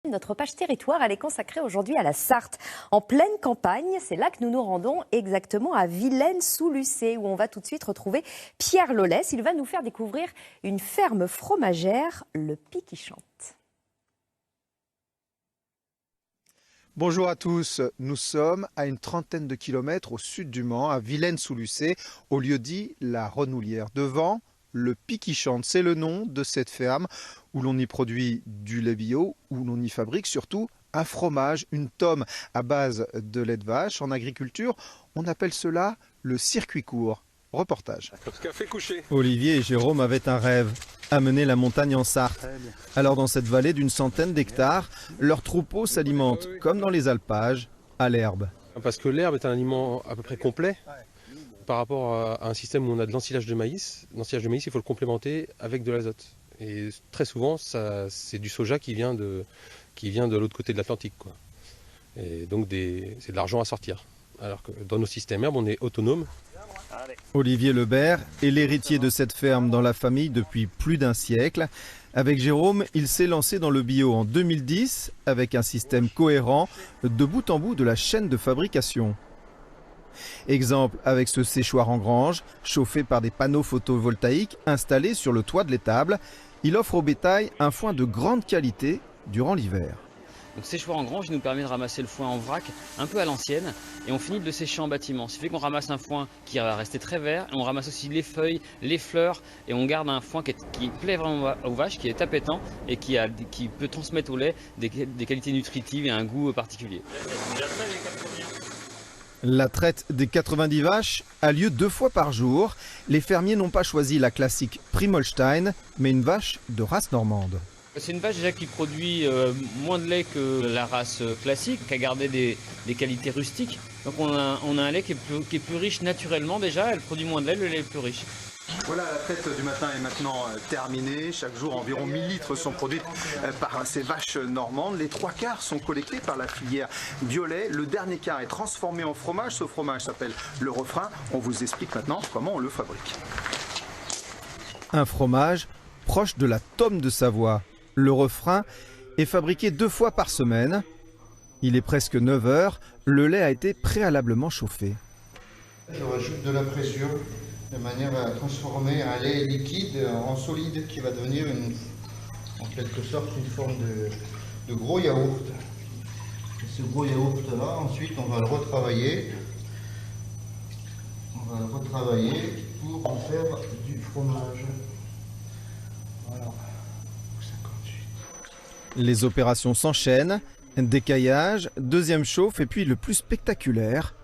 Notre page territoire, elle est consacrée aujourd'hui à la Sarthe. En pleine campagne, c'est là que nous nous rendons, exactement à Vilaine-sous-Lucé, où on va tout de suite retrouver Pierre Lolès. Il va nous faire découvrir une ferme fromagère, le Pie qui chante. Bonjour à tous, nous sommes à une trentaine de kilomètres au sud du Mans, à Vilaine-sous-Lucé, au lieu-dit La Renoulière. Devant, le Pie qui chante, c'est le nom de cette ferme où l'on y produit du lait bio, où l'on y fabrique surtout un fromage, une tome à base de lait de vache. En agriculture, on appelle cela le circuit court. Reportage. Café couché. Olivier et Jérôme avaient un rêve, amener la montagne en Sarthe. Alors dans cette vallée d'une centaine d'hectares, leurs troupeaux s'alimentent, comme dans les alpages, à l'herbe. Parce que l'herbe est un aliment à peu près complet par rapport à un système où on a de l'ensilage de maïs. L'ensilage de maïs, il faut le complémenter avec de l'azote. Et très souvent, c'est du soja qui vient de l'autre côté de l'Atlantique, quoi. Et donc c'est de l'argent à sortir. Alors que dans nos systèmes herbes, on est autonome. Olivier Lebert est l'héritier de cette ferme dans la famille depuis plus d'un siècle. Avec Jérôme, il s'est lancé dans le bio en 2010 avec un système cohérent de bout en bout de la chaîne de fabrication. Exemple avec ce séchoir en grange, chauffé par des panneaux photovoltaïques installés sur le toit de l'étable. Il offre au bétail un foin de grande qualité durant l'hiver. Donc séchoir en grange, il nous permet de ramasser le foin en vrac, un peu à l'ancienne, et on finit de le sécher en bâtiment. Ce qui fait qu'on ramasse un foin qui va rester très vert, et on ramasse aussi les feuilles, les fleurs, et on garde un foin qui plaît vraiment aux vaches, qui est appétant, et qui peut transmettre au lait des qualités nutritives et un goût particulier. La traite des 90 vaches a lieu 2 fois par jour. Les fermiers n'ont pas choisi la classique Primolstein, mais une vache de race normande. C'est une vache déjà qui produit moins de lait que la race classique, qui a gardé des qualités rustiques. Donc on a un lait qui est plus riche naturellement déjà, elle produit moins de lait, le lait est plus riche. Voilà, la traite du matin est maintenant terminée. Chaque jour, environ 1000 litres sont produits par ces vaches normandes. Les 3 quarts sont collectés par la filière Biolay. Le dernier quart est transformé en fromage. Ce fromage s'appelle le refrain. On vous explique maintenant comment on le fabrique. Un fromage proche de la tome de Savoie. Le refrain est fabriqué 2 fois par semaine. Il est presque 9 heures. Le lait a été préalablement chauffé. Je rajoute de la pression de manière à transformer un lait liquide en solide qui va devenir en quelque sorte une forme de gros yaourt. Et ce gros yaourt là, ensuite on va le retravailler. On va le retravailler pour en faire du fromage. Voilà. 58. Les opérations s'enchaînent, décaillage, deuxième chauffe et puis le plus spectaculaire,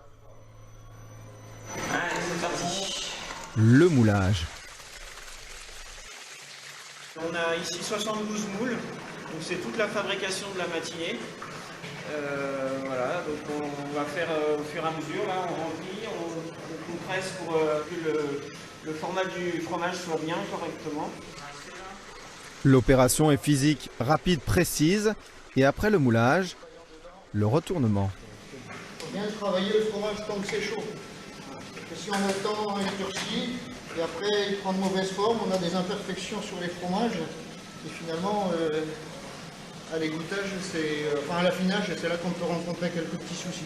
le moulage. On a ici 72 moules, donc c'est toute la fabrication de la matinée. Voilà, donc on va faire au fur et à mesure, là on remplit, on compresse pour que le format du fromage soit bien correctement. L'opération est physique, rapide, précise et après le moulage, le retournement. Il faut bien travailler le fromage tant que c'est chaud. Parce que si on attend, il durcit et après il prend de mauvaise forme, on a des imperfections sur les fromages et finalement à l'égouttage, à l'affinage, c'est là qu'on peut rencontrer quelques petits soucis.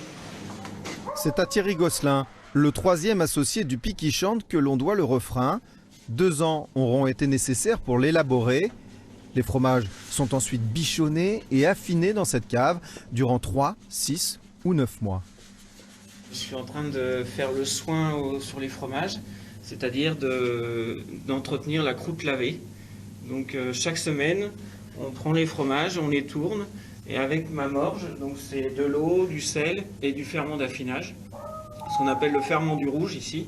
C'est à Thierry Gosselin, le 3e associé du Pie qui chante, que l'on doit le refrain. 2 ans auront été nécessaires pour l'élaborer. Les fromages sont ensuite bichonnés et affinés dans cette cave durant 3, 6 ou 9 mois. Je suis en train de faire le soin sur les fromages, c'est-à-dire d'entretenir la croûte lavée. Donc chaque semaine, on prend les fromages, on les tourne et avec ma morge, donc c'est de l'eau, du sel et du ferment d'affinage, ce qu'on appelle le ferment du rouge ici,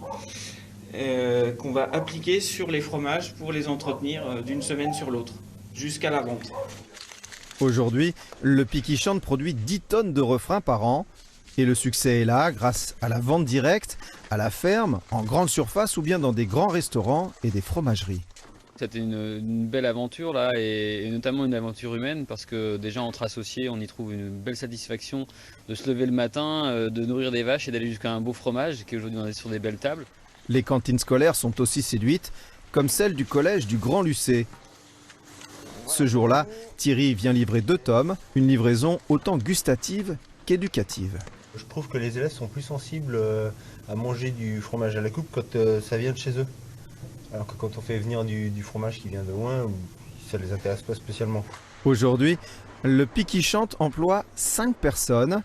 qu'on va appliquer sur les fromages pour les entretenir d'une semaine sur l'autre, jusqu'à la vente. Aujourd'hui, le Pie qui chante produit 10 tonnes de refrains par an. Et le succès est là grâce à la vente directe, à la ferme, en grande surface ou bien dans des grands restaurants et des fromageries. C'était une belle aventure là, et notamment une aventure humaine, parce que déjà entre associés, on y trouve une belle satisfaction de se lever le matin, de nourrir des vaches et d'aller jusqu'à un beau fromage, qui aujourd'hui on est sur des belles tables. Les cantines scolaires sont aussi séduites, comme celle du collège du Grand Lucé. Ce jour-là, Thierry vient livrer 2 tomes, une livraison autant gustative qu'éducative. Je trouve que les élèves sont plus sensibles à manger du fromage à la coupe quand ça vient de chez eux. Alors que quand on fait venir du fromage qui vient de loin, ça ne les intéresse pas spécialement. Aujourd'hui, le Pic qui chante emploie 5 personnes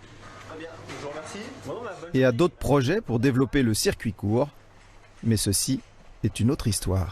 et a d'autres projets pour développer le circuit court. Mais ceci est une autre histoire.